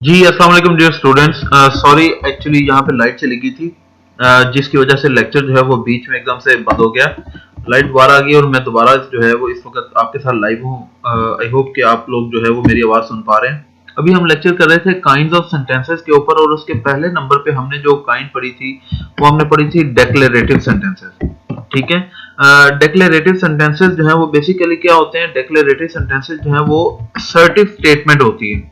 जी, अस्सलाम वालेकुम dear students. Sorry, actually यहाँ पे लाइट चली गई थी, जिसकी वजह से लेक्चर जो है वो बीच में एकदम से बंद हो गया। लाइट दोबारा आ गई और मैं दोबारा जो है वो इस वक्त आपके साथ लाइव हूँ। आई होप कि आप लोग जो है वो मेरी आवाज़ सुन पा रहे हैं। अभी हम लेक्चर कर रहे थे काइंड्स ऑफ सेंटेंसेस के ऊपर, और उसके पहले नंबर पे हमने जो काइंड पढ़ी थी वो हमने पढ़ी थी डेक्लेरेटिव सेंटेंसेस। ठीक है। डेक्लेरेटिव सेंटेंसेस जो है वो बेसिकली क्या होते हैं? डेक्लेरेटिव सेंटेंसेस जो है वो असर्टिव स्टेटमेंट होती है।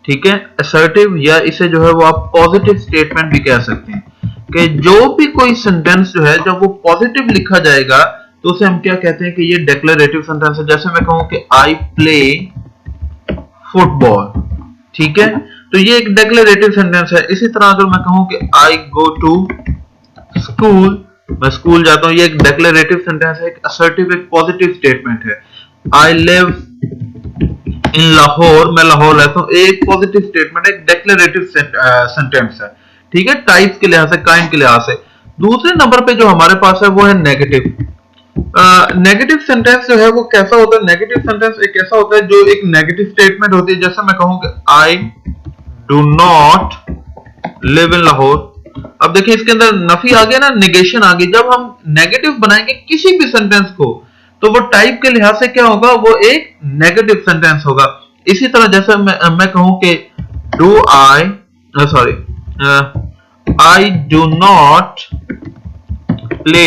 ठीक है, असर्टिव, या इसे जो है वो आप पॉजिटिव स्टेटमेंट भी कह सकते हैं कि जो भी कोई सेंटेंस जो है जब वो पॉजिटिव लिखा जाएगा तो उसे हम क्या कहते हैं कि ये डेक्लेरेटिव सेंटेंस है। जैसे मैं कहूं कि आई प्ले फुटबॉल, ठीक है, तो ये एक डेक्लेरेटिव सेंटेंस है। इसी तरह अगर मैं कहूं कि आई गो टू स्कूल, मैं स्कूल जाता हूं, ये एक डेक्लेरेटिव सेंटेंस है, एक असर्टिव, एक पॉजिटिव स्टेटमेंट है। आई लिव इन लाहौर, मैं लाहौर रहता हूं, एक पॉजिटिव स्टेटमेंट, एक डेक्लेरेटिव सेंटेंस है। ठीक है, टाइप के लिहाज से, काइंड के लिहाज से। दूसरे नंबर पे जो हमारे पास है वो है नेगेटिव। नेगेटिव सेंटेंस जो है वो कैसा होता है? नेगेटिव सेंटेंस एक ऐसा होता है जो एक नेगेटिव स्टेटमेंट होती है। जैसे मैं कहूं कि I do not live in Lahore. अब देखिए इसके अंदर नफी आ गया ना, नेगेशन आ गई। जब हम नेगेटिव बनाएंगे किसी भी सेंटेंस को तो वो टाइप के लिहाज से क्या होगा? वो एक नेगेटिव सेंटेंस होगा। इसी तरह जैसे मैं कहूं कि do I, sorry, I do not play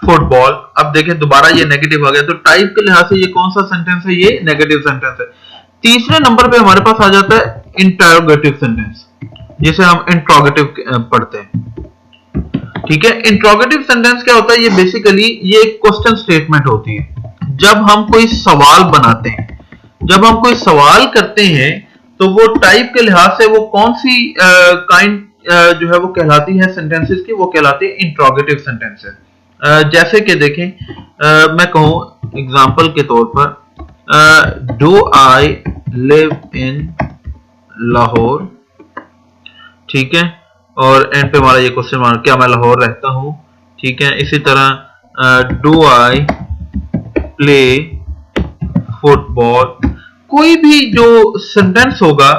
football. अब देखिए दोबारा ये नेगेटिव आ गया, तो टाइप के लिहाज से ये कौन सा सेंटेंस है? ये नेगेटिव सेंटेंस है। तीसरे नंबर पे हमारे पास आ जाता है इंटरोगेटिव सेंटेंस, जिसे हम इंट्रोगेटिव पढ़ते हैं। ठीक है, इंट्रोगेटिव सेंटेंस क्या होता है? ये बेसिकली ये एक क्वेश्चन स्टेटमेंट होती है। जब हम कोई सवाल बनाते हैं, जब हम कोई सवाल करते हैं, तो वो टाइप के लिहाज से वो कौन सी काइंड जो है वो कहलाती है सेंटेंसेस की? वो कहलाती है इंट्रोगेटिव सेंटेंसेस। जैसे कि देखें, मैं कहूं एग्जांपल के तौर पर, do I live in Lahore, ठीक है, और एंड पे हमारा ये क्वेश्चन मार्क, क्या मैं लाहौर रहता हूं? ठीक है। इसी तरह डू आई प्ले फुटबॉल। कोई भी जो सेंटेंस होगा,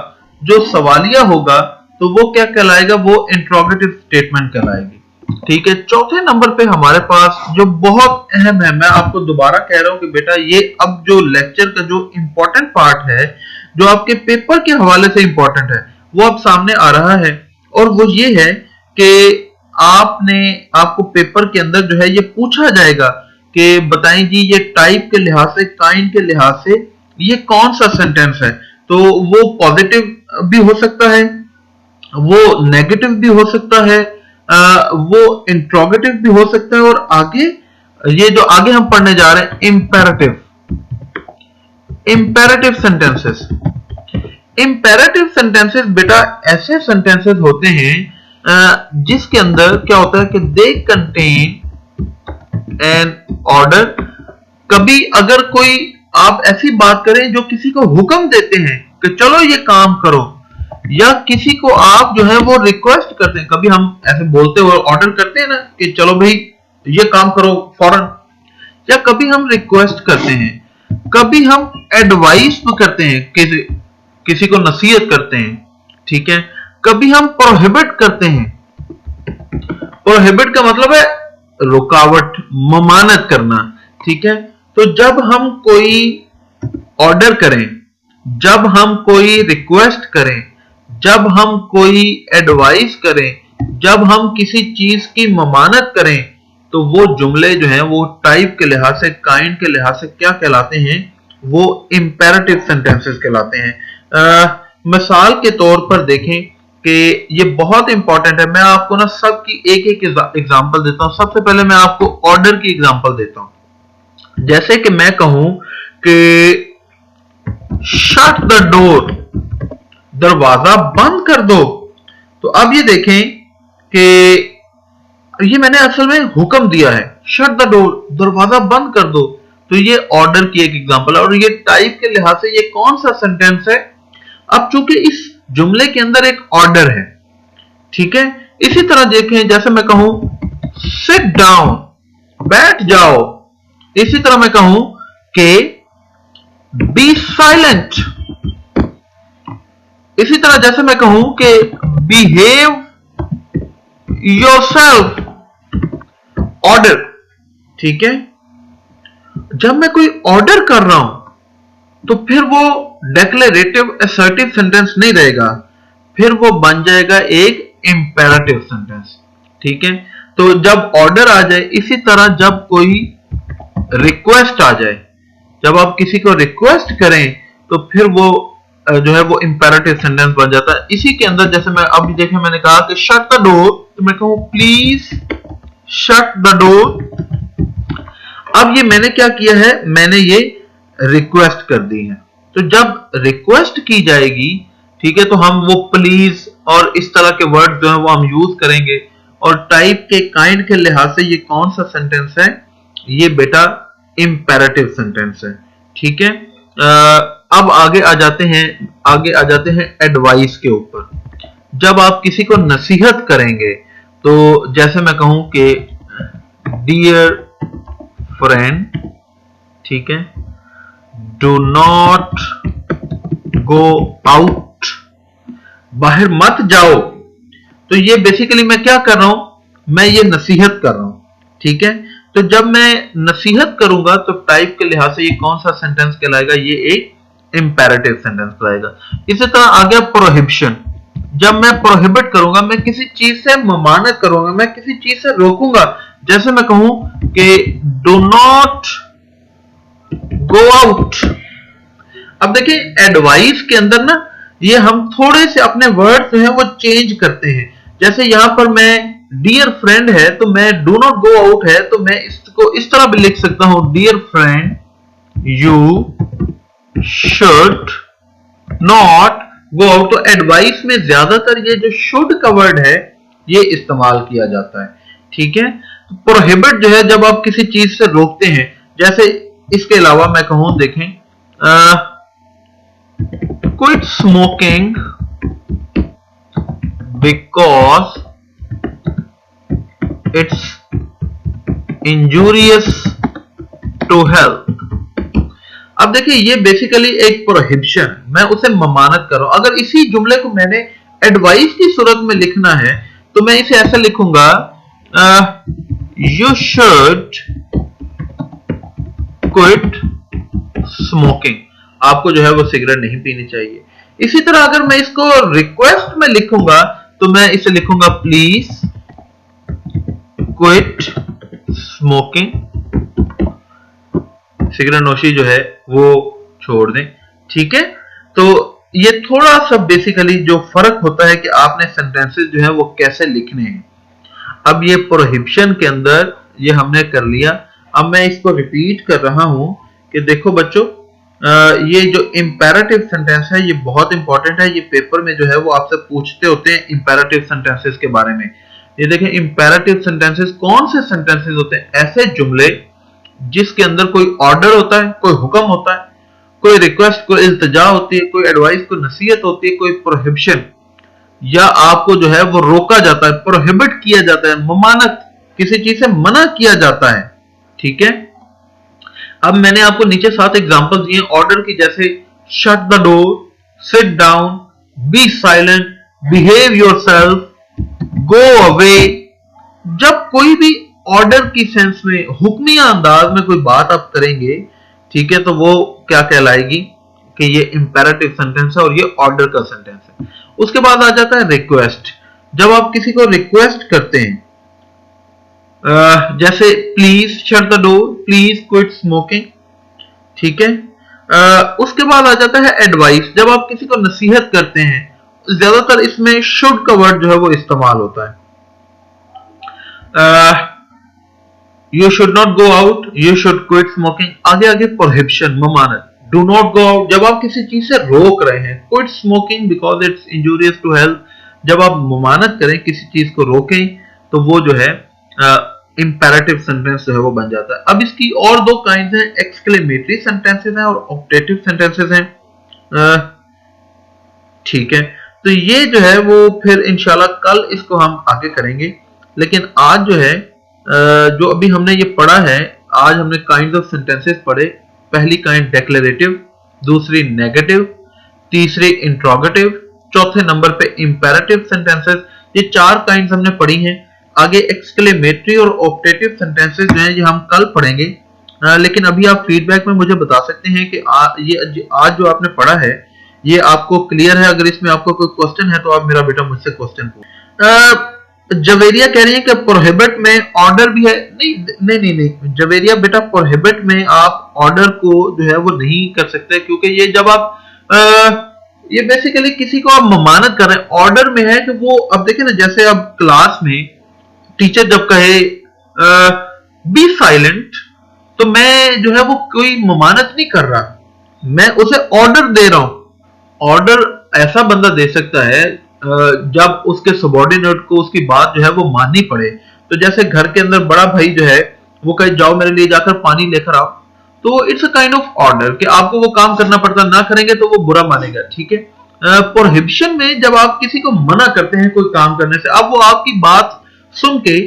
जो सवालिया होगा, तो वो क्या कहलाएगा? वो इंट्रोगेटिव स्टेटमेंट कहलाएगी। ठीक है। चौथे नंबर पे हमारे पास जो बहुत अहम है, मैं आपको दोबारा कह रहा हूं कि बेटा ये अब जो लेक्चर का जो इंपॉर्टेंट पार्ट है, जो आपके पेपर के हवाले से इंपॉर्टेंट है, वो अब सामने आ रहा है। और वो ये है कि आपको पेपर के अंदर जो है ये पूछा जाएगा कि बताएं जी ये टाइप के लिहाज से, काइंड के लिहाज से ये कौन सा सेंटेंस है? तो वो पॉजिटिव भी हो सकता है, वो नेगेटिव भी हो सकता है, वो इंट्रोगेटिव भी हो सकता है, और आगे ये जो आगे हम पढ़ने जा रहे हैं imperative, imperative sentences. Imperative sentences बेटा ऐसे सेंटेंसेस होते हैं जिसके अंदर क्या होता है कि दे कंटेन एन ऑर्डर। कभी अगर कोई आप ऐसी बात करें जो किसी को हुक्म देते हैं कि चलो ये काम करो, या किसी को आप जो है वो रिक्वेस्ट करते हैं, कभी हम ऐसे बोलते हुए ऑर्डर करते हैं ना कि चलो भाई ये काम करो फौरन, या कभी हम रिक्वेस्ट करते हैं, कभी हम एडवाइस करते हैं, किसी को नसीहत करते हैं। ठीक है। कभी हम प्रोहिबिट करते हैं। प्रोहिबिट का मतलब है रुकावट, ममानत करना। ठीक है। तो जब हम कोई ऑर्डर करें, जब हम कोई रिक्वेस्ट करें, जब हम कोई एडवाइस करें, जब हम किसी चीज की ममानत करें, तो वो जुमले जो हैं वो टाइप के लिहाज से, काइंड के लिहाज से क्या कहलाते हैं? वो इंपेरेटिव सेंटेंसेस कहलाते हैं। मिसाल के तौर पर देखें कि ये बहुत इंपॉर्टेंट है। मैं आपको ना सबकी एक एक एग्जांपल देता हूं। सबसे पहले मैं आपको ऑर्डर की एग्जांपल देता हूं। जैसे कि मैं कहूं कि शट द डोर, दरवाजा बंद कर दो, तो अब ये देखें कि ये मैंने असल में हुक्म दिया है, शट द डोर, दरवाजा बंद कर दो। तो ये ऑर्डर की एक एग्जांपल है, और ये टाइप के लिहाज से ये कौन सा सेंटेंस है? अब चूंकि इस जुमले के अंदर एक ऑर्डर है, ठीक है। इसी तरह देखें, जैसे मैं कहूं सिट डाउन, बैठ जाओ। इसी तरह मैं कहूं कि बी साइलेंट, इसी तरह जैसे मैं कहूं कि बिहेव योरसेल्फ, ऑर्डर, ठीक है। जब मैं कोई ऑर्डर कर रहा हूं तो फिर वो डेक्लेरेटिव असर्टिव सेंटेंस नहीं रहेगा, फिर वो बन जाएगा एक इंपेरेटिव सेंटेंस, ठीक है। तो जब ऑर्डर आ जाए, इसी तरह जब कोई रिक्वेस्ट आ जाए, जब आप किसी को रिक्वेस्ट करें तो फिर वो जो है वो इंपेरेटिव सेंटेंस बन जाता है। इसी के अंदर जैसे मैं अभी देखें, मैंने कहा कि शट द डोर, तो मैं कहूं प्लीज शट द डोर। अब ये मैंने क्या किया है, मैंने ये रिक्वेस्ट कर दी है। तो जब रिक्वेस्ट की जाएगी, ठीक है, तो हम वो प्लीज और इस तरह के वर्ड जो है वो हम यूज करेंगे। और टाइप के काइंड के लिहाज से ये कौन सा सेंटेंस है, ये बेटा इंपेरेटिव सेंटेंस है, ठीक है। अब आगे आ जाते हैं एडवाइस के ऊपर। जब आप किसी को नसीहत करेंगे, तो जैसे मैं कहूं कि डियर फ्रेंड, ठीक है, डू नॉट गो आउट, बाहर मत जाओ। तो ये बेसिकली मैं क्या कर रहा हूं, मैं ये नसीहत कर रहा हूं, ठीक है। तो जब मैं नसीहत करूंगा तो टाइप के लिहाज से ये कौन सा सेंटेंस कहलाएगा, ये एक इंपेरेटिव सेंटेंस कहलाएगा। इसी तरह आ गया प्रोहिबिशन। जब मैं प्रोहिबिट करूंगा, मैं किसी चीज से ममानत करूंगा, मैं किसी चीज से रोकूंगा। जैसे मैं कहूं कि डू नॉट गो आउट। अब देखिए एडवाइस के अंदर ना, ये हम थोड़े से अपने वर्ड जो है वो चेंज करते हैं। जैसे यहां पर मैं डियर फ्रेंड है, तो मैं डू नॉट गो आउट है, तो मैं इसको इस तरह भी लिख सकता हूं, dear friend you should not go out. तो एडवाइस में ज्यादातर ये जो शुड का वर्ड है ये इस्तेमाल किया जाता है, ठीक है। तो प्रोहिबिट जो है जब आप किसी चीज से रोकते हैं, जैसे इसके अलावा मैं कहूं, देखें quit smoking because it's injurious to health. अब देखिए ये बेसिकली एक प्रोहिबिशन, मैं उसे ममानत कर रहा हूं। अगर इसी जुमले को मैंने एडवाइस की सूरत में लिखना है तो मैं इसे ऐसा लिखूंगा, यू शुड क्विट स्मोकिंग, आपको जो है वो सिगरेट नहीं पीनी चाहिए। इसी तरह अगर मैं इसको रिक्वेस्ट में लिखूंगा तो मैं इसे लिखूंगा, प्लीज क्विट स्मोकिंग, सिगरेट नोशी जो है वो छोड़ दें, ठीक है। तो ये थोड़ा सा बेसिकली जो फर्क होता है कि आपने सेंटेंसेस जो है वो कैसे लिखने हैं। अब ये प्रोहिबिशन के अंदर ये हमने कर लिया। अब मैं इसको रिपीट कर रहा हूं कि देखो बच्चों, ये जो इंपेरेटिव सेंटेंस है ये बहुत इंपॉर्टेंट है। ये पेपर में जो है वो आपसे पूछते होते हैं इंपेरेटिव सेंटेंसेस के बारे में। ये देखें इंपेरेटिव सेंटेंसेस कौन से सेंटेंसेस होते हैं, ऐसे जुमले जिसके अंदर कोई ऑर्डर होता है, कोई हुक्म होता है, कोई रिक्वेस्ट, कोई इल्तिजा होती है, कोई एडवाइस, कोई नसीहत होती है, कोई प्रोहिबिशन, या आपको जो है वो रोका जाता है, प्रोहिबिट किया जाता है, ममानत, किसी चीज से मना किया जाता है, ठीक है। अब मैंने आपको नीचे 7 एग्जांपल्स दिए ऑर्डर की, जैसे shut the door, sit down, be silent, behave yourself, go away. जब कोई भी ऑर्डर की सेंस में, हुक्मिया अंदाज में कोई बात आप करेंगे, ठीक है, तो वो क्या कहलाएगी कि ये इंपेरेटिव सेंटेंस है और ये ऑर्डर का सेंटेंस है। उसके बाद आ जाता है रिक्वेस्ट। जब आप किसी को रिक्वेस्ट करते हैं, जैसे please shut the door, please quit smoking, ठीक है। उसके बाद आ जाता है एडवाइस। जब आप किसी को नसीहत करते हैं, ज्यादातर इसमें शुड का वर्ड जो है वो इस्तेमाल होता है। You should not go out, you should quit smoking. आगे आगे प्रोहिबिशन, ममानत, डू नॉट गो आउट, जब आप किसी चीज से रोक रहे हैं। Quit smoking because it's injurious to health, जब आप ममानत करें, किसी चीज को रोकें, तो वो जो है इंपेरेटिव सेंटेंस जो है वो बन जाता है। अब इसकी और 2 काइंड हैं, एक्सक्लेमेटरी सेंटेंसेस हैं और ऑप्टेटिव सेंटेंसेस हैं, ठीक है। तो ये जो है वो फिर इंशाल्लाह कल इसको हम आगे करेंगे। लेकिन आज जो है जो अभी हमने ये पढ़ा है, आज हमने काइंड ऑफ सेंटेंसेस पढ़े। पहली काइंड डेक्लेरेटिव, दूसरी नेगेटिव, तीसरी इंट्रोगेटिव, चौथे नंबर पे इंपेरेटिव सेंटेंसेस। ये 4 काइंड्स हमने पढ़ी हैं। आगे एक्सक्लेमेटरी और ऑप्टेटिव सेंटेंसेस जो है ये हम कल पढ़ेंगे। लेकिन अभी आप फीडबैक में मुझे बता सकते हैं कि ये आज जो आपने पढ़ा है ये आपको क्लियर है। अगर इसमें आपको कोई क्वेश्चन है तो आप मेरा बेटा मुझसे क्वेश्चन पूछो। जवेरिया कह रही है कि प्रोहिबिट में ऑर्डर भी है। नहीं जवेरिया बेटा, प्रोहिबिट में आप ऑर्डर को जो है वो नहीं कर सकते, क्योंकि ये जब आप ये बेसिकली किसी को आप ममानत कर रहे हैं। ऑर्डर में है कि वो, अब देखिए ना, जैसे अब क्लास में टीचर जब कहे बी साइलेंट, तो मैं जो है वो कोई ममानत नहीं कर रहा, मैं उसे ऑर्डर दे रहा हूं। ऑर्डर ऐसा बंदा दे सकता है जब उसके सबॉर्डिनेट को उसकी बात जो है वो माननी पड़े। तो जैसे घर के अंदर बड़ा भाई जो है वो कहे जाओ मेरे लिए जाकर पानी लेकर आओ, तो it's a kind of order कि आपको वो काम करना पड़ता, ना करेंगे तो वो बुरा मानेगा, ठीक है। प्रोहिबिशन में जब आप किसी को मना करते हैं कोई काम करने से, अब वो आपकी बात सुन के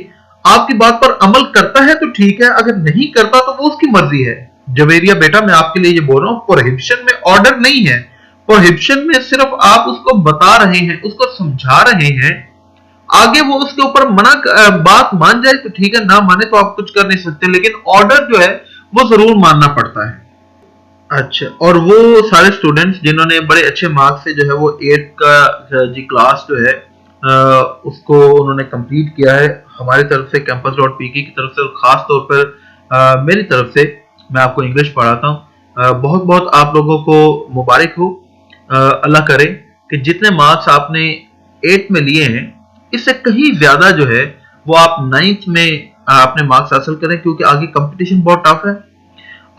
आपकी बात पर अमल करता है तो ठीक है, अगर नहीं करता तो वो उसकी मर्जी है। जवेरिया बेटा, मैं आपके लिए ये बोल रहा हूं, प्रोहिबिशन में ऑर्डर नहीं है। प्रोहिबिशन में सिर्फ आप उसको बता रहे हैं, उसको समझा रहे हैं। आगे वो उसके ऊपर बात मान जाए तो ठीक है, ना माने तो आप कुछ कर नहीं सकते, लेकिन ऑर्डर जो है वो जरूर मानना पड़ता है। अच्छा, और वो सारे स्टूडेंट्स जिन्होंने बड़े अच्छे मार्क्स से जो है वो 8 का जी क्लास जो है उसको उन्होंने कंप्लीट किया है हमारी तरफ से, campus.pk की तरफ से, और खास तौर पर मेरी तरफ से मैं आपको इंग्लिश पढ़ाता हूँ। बहुत बहुत आप लोगों को मुबारक हो। अल्लाह करे कि जितने मार्क्स आपने 8 में लिए हैं इससे कहीं ज्यादा जो है वो आप 9th में अपने मार्क्स हासिल करें, क्योंकि आगे कंपटीशन बहुत टफ है।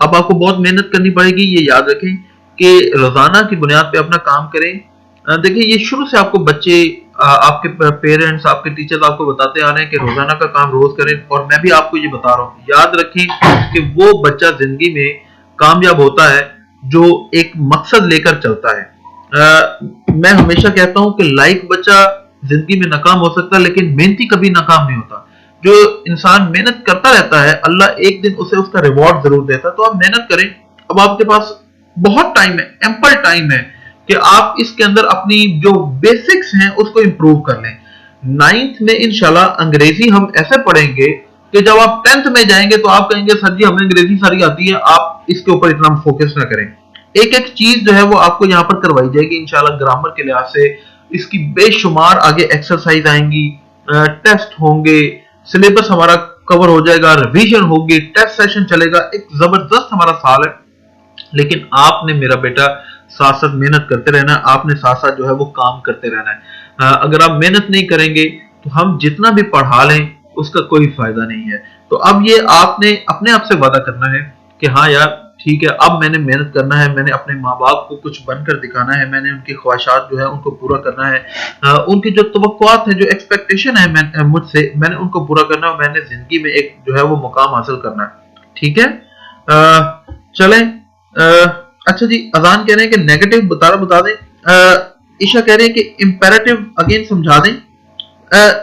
अब आपको बहुत मेहनत करनी पड़ेगी। ये याद रखें कि रोजाना की बुनियाद पे अपना काम करें। देखिए, ये शुरू से आपको बच्चे, आपके पेरेंट्स, आपके टीचर्स आपको बताते आ रहे हैं कि रोजाना का काम रोज करें, और मैं भी आपको ये बता रहा हूँ। याद रखें कि वो बच्चा जिंदगी में कामयाब होता है जो एक मकसद लेकर चलता है। मैं हमेशा कहता हूँ कि लाइक बच्चा जिंदगी में नाकाम हो सकता है, लेकिन मेहनती कभी नाकाम नहीं होता। जो इंसान मेहनत करता रहता है, अल्लाह एक दिन उसे उसका रिवॉर्ड जरूर देता है। तो आप मेहनत करें। अब आपके पास बहुत टाइम है, एम्पल टाइम है कि आप इसके अंदर अपनी जो बेसिक्स हैं उसको इंप्रूव कर लें। 9th में इंशाल्लाह अंग्रेजी हम ऐसे पढ़ेंगे कि जब आप 10th में जाएंगे तो आप कहेंगे सर जी हमें अंग्रेजी सारी आती है, आप इसके ऊपर इतना फोकस ना करें। एक एक चीज जो है वो आपको यहाँ पर करवाई जाएगी इंशाल्लाह। ग्रामर के लिहाज से इसकी बेशुमार आगे एक्सरसाइज आएंगी, टेस्ट होंगे, सिलेबस हमारा कवर हो जाएगा, रिवीजन होगी, टेस्ट सेशन चलेगा। एक जबरदस्त हमारा साल है। लेकिन आपने मेरा बेटा साथ साथ मेहनत करते रहना है, आपने साथ साथ जो है वो काम करते रहना है। अगर आप मेहनत नहीं करेंगे तो हम जितना भी पढ़ा लें उसका कोई फायदा नहीं है। तो अब ये आपने अपने आप से वादा करना है कि हाँ यार ठीक है, अब मैंने मेहनत करना है, मैंने अपने माँ बाप को कुछ बनकर दिखाना है, मैंने उनकी ख्वाहिशात जो है उनको पूरा करना है। उनकी जो तवक्कुआत है, जो एक्सपेक्टेशन है मुझसे, मैंने उनको पूरा करना है। मैंने जिंदगी में एक जो है वो मुकाम हासिल करना है, ठीक है। चलें। अच्छा जी, अजान कह रहे हैं कि नेगेटिव बता दें। ईशा कह रहे हैं कि इंपेरेटिव अगेन समझा दें।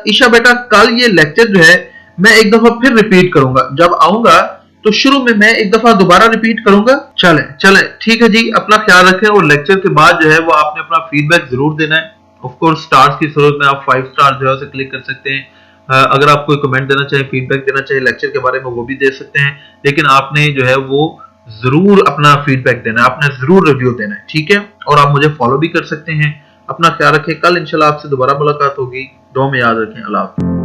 ईशा बेटा, कल ये लेक्चर जो है मैं एक दफा फिर रिपीट करूंगा। जब आऊंगा तो शुरू में मैं एक दफा दोबारा रिपीट करूंगा। चले ठीक है जी, अपना ख्याल रखें। और लेक्चर के बाद जो है वो आपने अपना फीडबैक जरूर देना है। ऑफ कोर्स स्टार्स की सूरत में आप 5 स्टार जो है उसे क्लिक कर सकते हैं। अगर आप कोई कमेंट देना चाहें, फीडबैक देना चाहें लेक्चर के बारे में, वो भी दे सकते हैं। लेकिन आपने जो है वो जरूर अपना फीडबैक देना है, आपने जरूर रिव्यू देना है, ठीक है। और आप मुझे फॉलो भी कर सकते हैं। अपना ख्याल रखें। कल इंशाल्लाह आपसे दोबारा मुलाकात होगी। दुआ में याद रखें। अल्लाह हाफ़िज़।